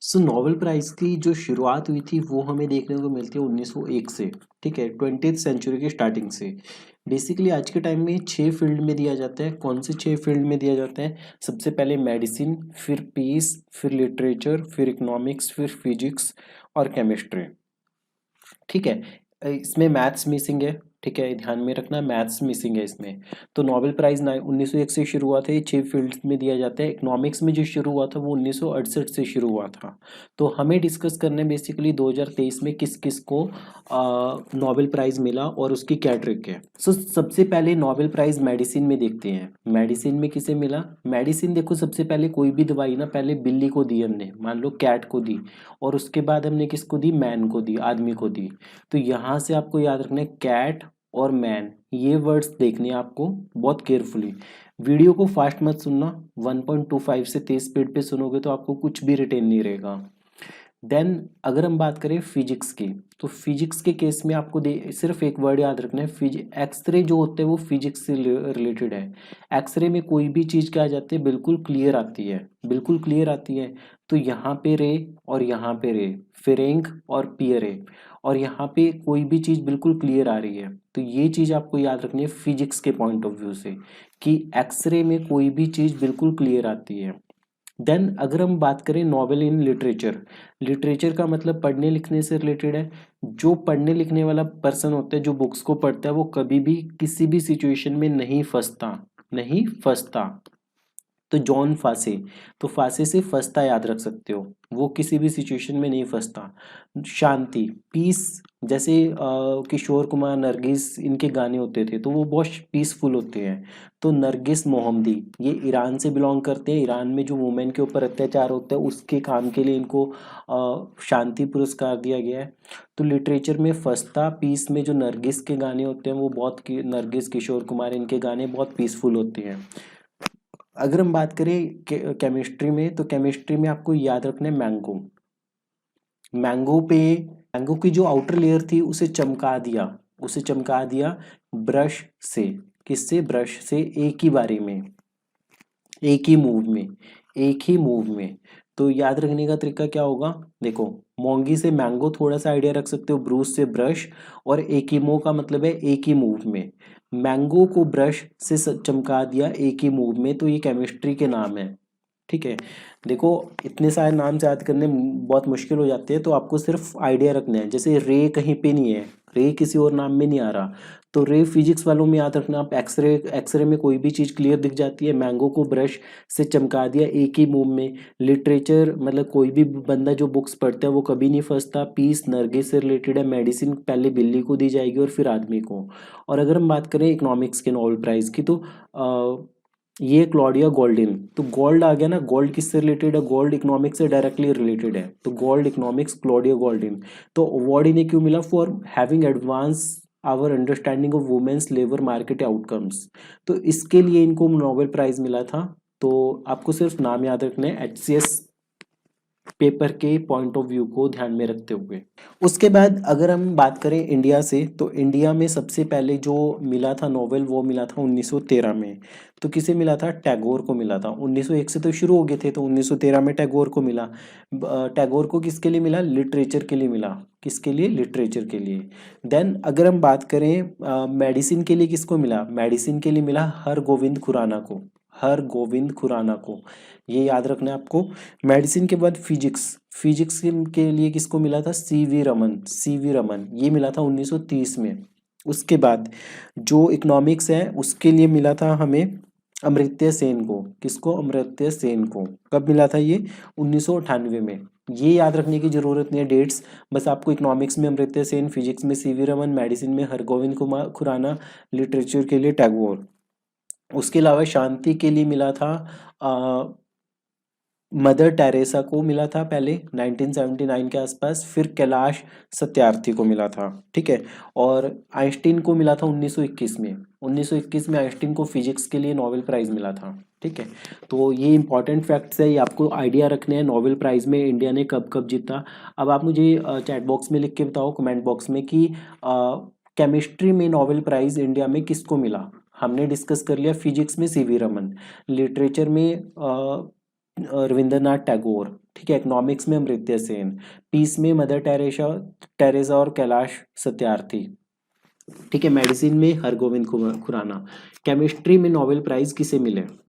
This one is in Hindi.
नोबेल प्राइज़ की जो शुरुआत हुई थी वो हमें देखने को मिलती है 1901 से। ठीक है, 20th सेंचुरी के स्टार्टिंग से। बेसिकली आज के टाइम में 6 फील्ड में दिया जाता है। कौन से 6 फील्ड में दिया जाता है? सबसे पहले मेडिसिन, फिर पीस, फिर लिटरेचर, फिर इकोनॉमिक्स, फिर फिजिक्स और केमिस्ट्री। ठीक है। इसमें मैथ्स मिसिंग है। ठीक है, ध्यान में रखना, मैथ्स मिसिंग है इसमें। तो नोबेल प्राइज 1901 से शुरू हुआ था, ये 6 फील्ड्स में दिया जाता है। इकोनॉमिक्स में जो शुरू हुआ था वो 1968 से शुरू हुआ था। तो हमें डिस्कस करने बेसिकली 2023 में किस किस को नोबेल प्राइज मिला और उसकी क्या ट्रिक है। सबसे पहले नोबेल प्राइज मेडिसिन में देखते हैं। मेडिसिन में किसे मिला? मेडिसिन देखो, सबसे पहले कोई भी दवाई ना पहले बिल्ली को दी हमने, मान लो कैट को दी, और उसके बाद हमने किसको दी? मैन को दी, आदमी को दी। तो यहाँ से आपको याद रखना है कैट और मैन, ये वर्ड्स देखने हैं आपको बहुत केयरफुली। वीडियो को फास्ट मत सुनना, 1.25 से तेज स्पीड पे सुनोगे तो आपको कुछ भी रिटेन नहीं रहेगा। देन अगर हम बात करें फिजिक्स की, तो फिजिक्स के केस में आपको सिर्फ एक वर्ड याद रखना है, एक्सरे जो होते हैं वो फिजिक्स से रिलेटेड है। एक्सरे में कोई भी चीज़ क्या आ जाती है? बिल्कुल क्लियर आती है, बिल्कुल क्लियर आती है। तो यहाँ पे रे और यहाँ पे रे, फेरेंग और पियरे, और यहाँ पे कोई भी चीज़ बिल्कुल क्लियर आ रही है। तो ये चीज़ आपको याद रखनी है फिजिक्स के पॉइंट ऑफ व्यू से, कि एक्सरे में कोई भी चीज़ बिल्कुल क्लियर आती है। देन अगर हम बात करें नॉवेल इन लिटरेचर, लिटरेचर का मतलब पढ़ने लिखने से रिलेटेड है। जो पढ़ने लिखने वाला पर्सन होता है, जो बुक्स को पढ़ता है, वो कभी भी किसी भी सिचुएशन में नहीं फंसता, नहीं फंसता। तो जॉन फासे, तो फासे से फंसता याद रख सकते हो, वो किसी भी सिचुएशन में नहीं फंसता। शांति, पीस, जैसे किशोर कुमार, नरगिस, इनके गाने होते थे तो वो बहुत पीसफुल होते हैं। तो नरगिस मोहम्मदी, ये ईरान से बिलोंग करते हैं। ईरान में जो वुमेन के ऊपर अत्याचार होता है उसके काम के लिए इनको शांति पुरस्कार दिया गया है। तो लिटरेचर में फंसता, पीस में जो नरगिस के गाने होते हैं वो बहुत, नरगिस, किशोर कुमार, इनके गाने बहुत पीसफुल होते हैं। अगर हम बात करें केमिस्ट्री में, तो केमिस्ट्री में आपको याद रखना है मैंगो। मैंगो पे, मैंगो की जो आउटर लेयर थी उसे चमका दिया, उसे चमका दिया ब्रश से। किससे? ब्रश से, एक ही बारी में, एक ही मूव में, एक ही मूव में। तो याद रखने का तरीका क्या होगा? देखो, मोंगी से मैंगो थोड़ा सा आइडिया रख सकते हो, ब्रूस से ब्रश, और एक ही मूव का मतलब है एक ही मूव में। मैंगो को ब्रश से चमका दिया एक ही मूव में, तो ये केमिस्ट्री के नाम है। ठीक है। देखो, इतने सारे नाम से याद करने बहुत मुश्किल हो जाते हैं, तो आपको सिर्फ आइडिया रखना है। जैसे रे कहीं पे नहीं है, रे किसी और नाम में नहीं आ रहा, तो रे फिजिक्स वालों में याद रखना आप। एक्सरे, एक्सरे में कोई भी चीज़ क्लियर दिख जाती है। मैंगो को ब्रश से चमका दिया एक ही मूव में। लिटरेचर मतलब कोई भी बंदा जो बुक्स पढ़ता है वो कभी नहीं फंसता। पीस नरगिस से रिलेटेड है। मेडिसिन पहले बिल्ली को दी जाएगी और फिर आदमी को। और अगर हम बात करें इकोनॉमिक्स के नोबेल प्राइज़ की, तो ये क्लॉडिया गोल्डिन, तो गोल्ड आ गया ना, गोल्ड किससे रिलेटेड है? गोल्ड इकोनॉमिक्स से डायरेक्टली रिलेटेड है, तो गोल्ड इकोनॉमिक्स, क्लॉडिया गोल्डिन। तो अवार्ड इन्हें क्यों मिला? For having advance our understanding of women's labour market outcomes. तो इसके लिए इनको नोबेल प्राइज मिला था। तो आपको सिर्फ नाम याद रखना है HCS पेपर के पॉइंट ऑफ व्यू को ध्यान में रखते हुए। उसके बाद अगर हम बात करें इंडिया से, तो इंडिया में सबसे पहले जो मिला था नोबेल वो मिला था 1913 में। तो किसे मिला था? टैगोर को मिला था। 1901 से तो शुरू हो गए थे, तो 1913 में टैगोर को मिला। टैगोर को किसके लिए मिला? लिटरेचर के लिए मिला। किसके लिए? लिटरेचर के लिए। देन अगर हम बात करें मेडिसिन के लिए, किसको मिला? मेडिसिन के लिए मिला हरगोविंद खुराना को, हरगोविंद खुराना को, ये याद रखना है आपको। मेडिसिन के बाद फिजिक्स, फिजिक्स के लिए किसको मिला था? CV रमन, CV रमन, ये मिला था 1930 में। उसके बाद जो इकोनॉमिक्स है उसके लिए मिला था हमें अमर्त्य सेन को। किसको? अमर्त्य सेन को। कब मिला था ये? 1998 में। ये याद रखने की जरूरत नहीं है डेट्स, बस आपको इकोनॉमिक्स में अमर्त्य सेन, फिजिक्स में CV रमन, मेडिसिन में हरगोविंद कुमार खुराना, लिटरेचर के लिए टैगोर। उसके अलावा शांति के लिए मिला था मदर टेरेसा को मिला था पहले 1979 के आसपास, फिर कैलाश सत्यार्थी को मिला था। ठीक है। और आइंस्टीन को मिला था 1921 में। 1921 में आइंस्टीन को फिजिक्स के लिए नोबेल प्राइज मिला था। ठीक है। तो ये इंपॉर्टेंट फैक्ट्स है, ये आपको आइडिया रखने हैं नोबेल प्राइज में इंडिया ने कब कब जीता। अब आप मुझे चैट बॉक्स में लिख के बताओ, कमेंट बॉक्स में, कि केमिस्ट्री में नोबेल प्राइज इंडिया में किसको मिला। हमने डिस्कस कर लिया फिजिक्स में CV रमन, लिटरेचर में रविंद्रनाथ टैगोर, ठीक है। इकोनॉमिक्स में अमर्त्य सेन, पीस में मदर टेरेसा और कैलाश सत्यार्थी, ठीक है। मेडिसिन में हरगोविंद खुराना, केमिस्ट्री में नोबेल प्राइज किसे मिले?